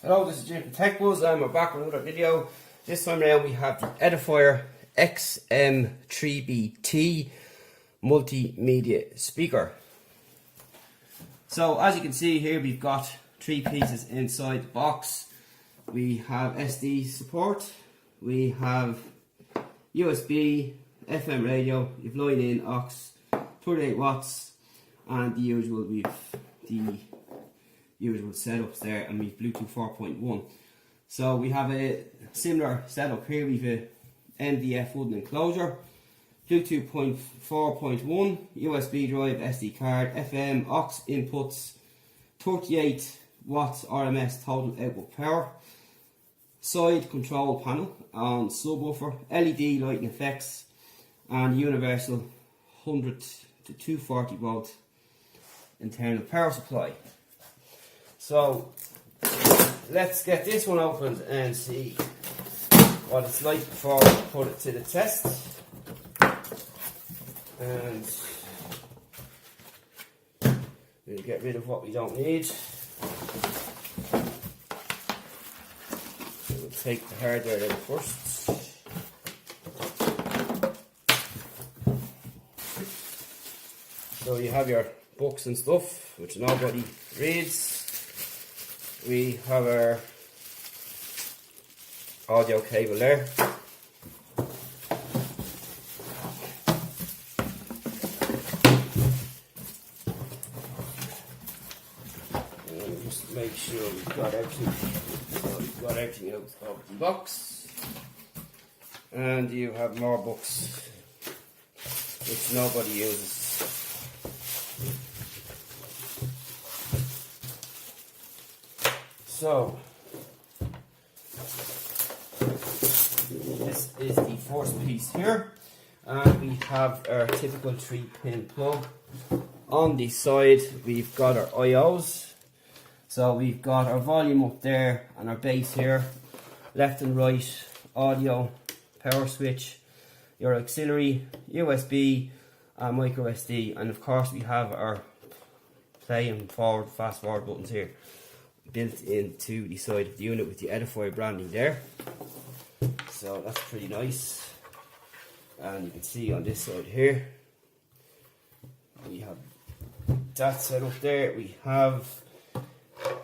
Hello, this is Jim from TechBuzz and we're back with another video. This time around we have the EDIFIER XMB3T Multimedia speaker. So as you can see here, we've got three pieces inside the box. We have SD support, we have USB, FM radio, you've line in aux, 38 watts, and the usual setups there, and we've Bluetooth 4.1. So we have a similar setup here. We've a MDF wooden enclosure, Bluetooth 4.1, USB drive, SD card, FM, aux inputs, 38 watts RMS total output power, side control panel on subwoofer, LED lighting effects, and universal 100 to 240 volt internal power supply. So let's get this one opened and see what it's like before we put it to the test. And we'll get rid of what we don't need. We'll take the hardware out first. So you have your books and stuff, which nobody reads. We have our audio cable there. And just make sure we've got everything. So we've got everything out of the box. And you have more books which nobody uses. So, this is the first piece here, and we have our typical 3-pin plug. On the side we've got our IOs, so we've got our volume up there and our bass here, left and right audio, power switch, your auxiliary, USB and micro SD, and of course we have our play and forward, fast forward buttons here, built into the side of the unit with the EDIFIER branding there. So that's pretty nice. And you can see on this side here we have that set up there. We have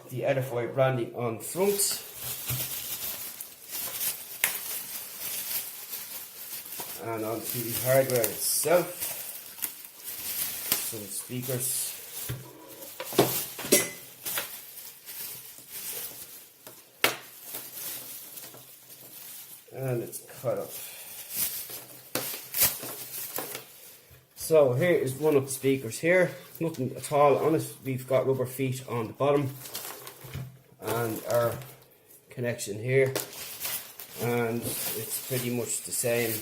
the EDIFIER branding on front, and onto the hardware itself, some speakers. And it's cut up. So here is one of the speakers here. Nothing at all on it. We've got rubber feet on the bottom and our connection here, and it's pretty much the same.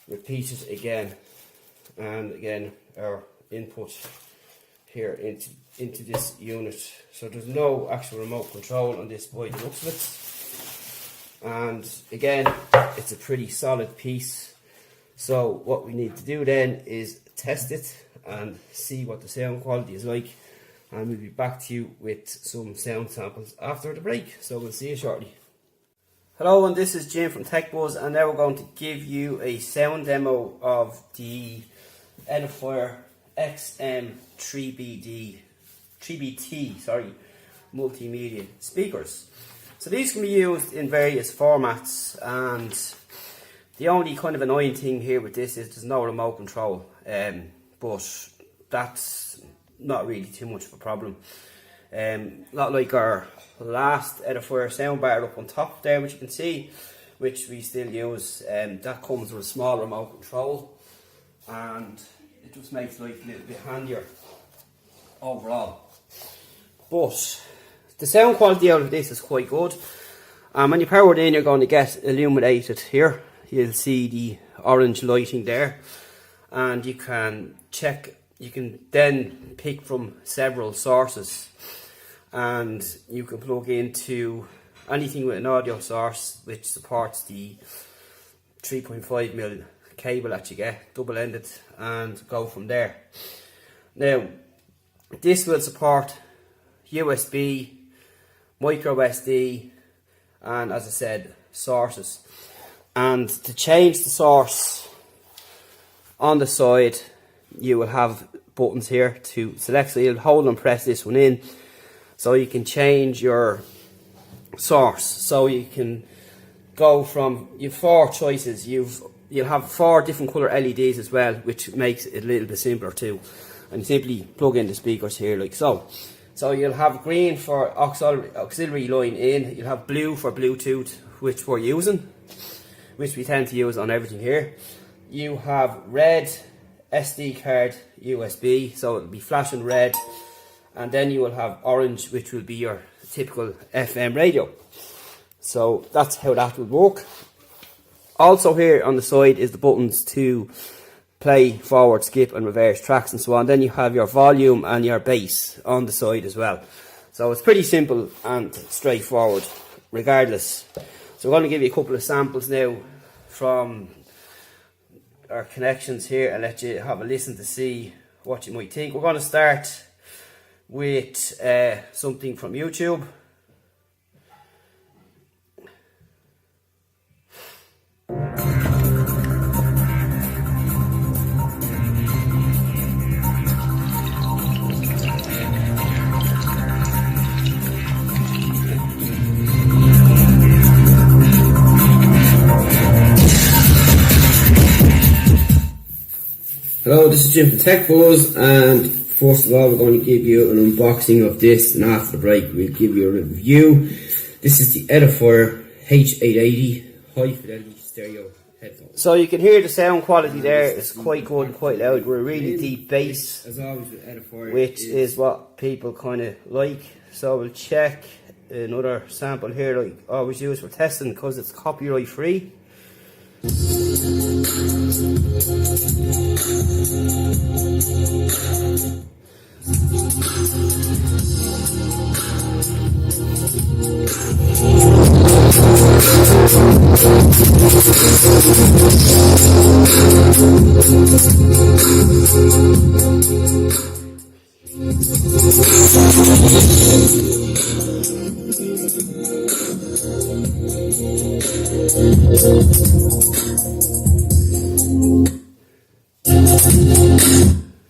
Repeat it again and again. Our input here into this unit. So there's no actual remote control on this by the looks of it. And again, it's a pretty solid piece. So what we need to do then is test it and see what the sound quality is like, and we'll be back to you with some sound samples after the break. So we'll see you shortly. Hello, and this is Jim from TechBuzz, and now we're going to give you a sound demo of the EDIFIER XMB3T Multimedia speakers. So these can be used in various formats, and the only kind of annoying thing here with this is there's no remote control, but that's not really too much of a problem. Not like our last EDIFIER soundbar up on top there, which you can see, which we still use. That comes with a small remote control, and it just makes life a little bit handier overall. But the sound quality out of this is quite good. When you power it in, you're going to get illuminated here. You'll see the orange lighting there, and you can then pick from several sources, and you can plug into anything with an audio source which supports the 3.5mm cable that you get, double-ended, and go from there. Now, this will support USB, micro SD, and as I said, sources. And to change the source on the side, you will have buttons here to select. So you'll hold and press this one in, so you can change your source. So you can go from, you've 4 choices. You'll have 4 different colour LEDs as well, which makes it a little bit simpler too. And simply plug in the speakers here like so. So you'll have green for auxiliary line in, you'll have blue for Bluetooth, which we're using, which we tend to use on everything here. You have red SD card USB, so it'll be flashing red, and then you will have orange, which will be your typical FM radio. So that's how that would work. Also here on the side is the buttons to play, forward, skip and reverse tracks and so on. Then you have your volume and your bass on the side as well. So it's pretty simple and straightforward regardless. So we're going to give you a couple of samples now from our connections here and let you have a listen to see what you might think. We're going to start with something from YouTube. Hello, this is Jim from Tech Buzz, and first of all we're going to give you an unboxing of this, and after the break we'll give you a review. This is the EDIFIER XMB3T High Fidelity Stereo headphones. So you can hear the sound quality there, it's quite good and quite loud. We're a really deep bass, as always with EDIFIER, which is what people kind of like. So we'll check another sample here, like I always use for testing because it's copyright free.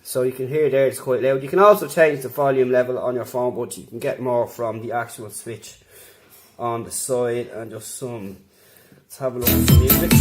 So you can hear there it's quite loud. You can also change the volume level on your phone, but you can get more from the actual switch on the side. And just some, let's have a look at some music.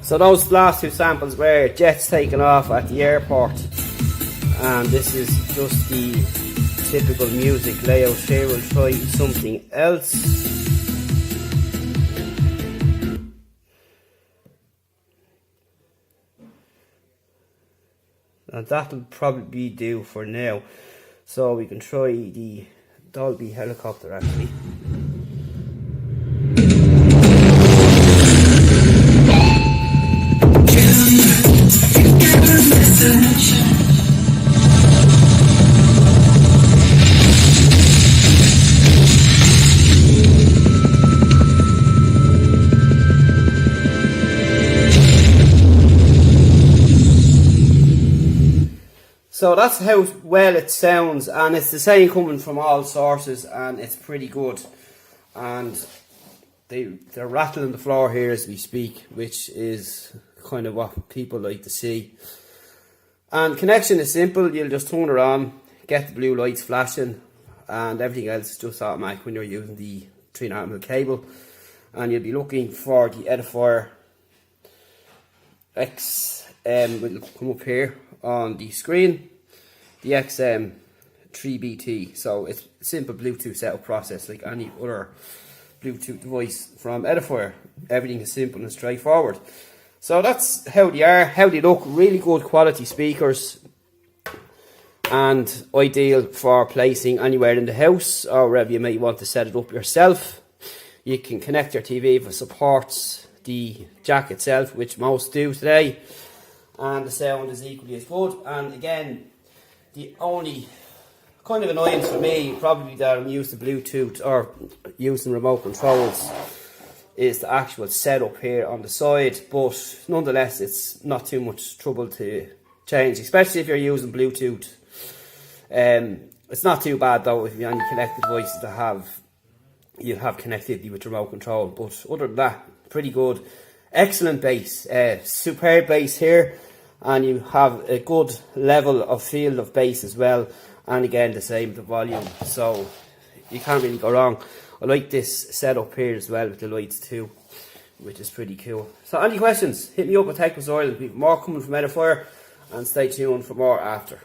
So those last 2 samples were jets taking off at the airport, and this is just the typical music layout here. We'll try something else. And that'll probably do for now. So we can try the Dolby helicopter actually. So that's how well it sounds, and it's the same coming from all sources, and it's pretty good. And they're rattling the floor here as we speak, which is kind of what people like to see. And connection is simple. You'll just turn it on, get the blue lights flashing, and everything else is just automatic when you're using the 3.5mm cable. And you'll be looking for the Edifier XM, will come up here on the screen, the XM3BT. So it's a simple Bluetooth setup process like any other Bluetooth device from Edifier. Everything is simple and straightforward. So that's how they are, how they look. Really good quality speakers, and ideal for placing anywhere in the house or wherever you may want to set it up yourself. You can connect your TV if it supports the jack itself, which most do today, and the sound is equally as good. And again, the only kind of annoyance for me, probably that I'm used to Bluetooth or using remote controls, is the actual setup here on the side, but nonetheless it's not too much trouble to change, especially if you're using Bluetooth. It's not too bad though if you only connect the devices that you have connectivity with remote control, but other than that, pretty good. Excellent bass, superb bass here, and you have a good level of field of bass as well, and again the same with the volume, so you can't really go wrong. I like this setup here as well with the lights too, which is pretty cool. So any questions, hit me up at Tech Tutorial. We've more coming from Edifier, and stay tuned for more after.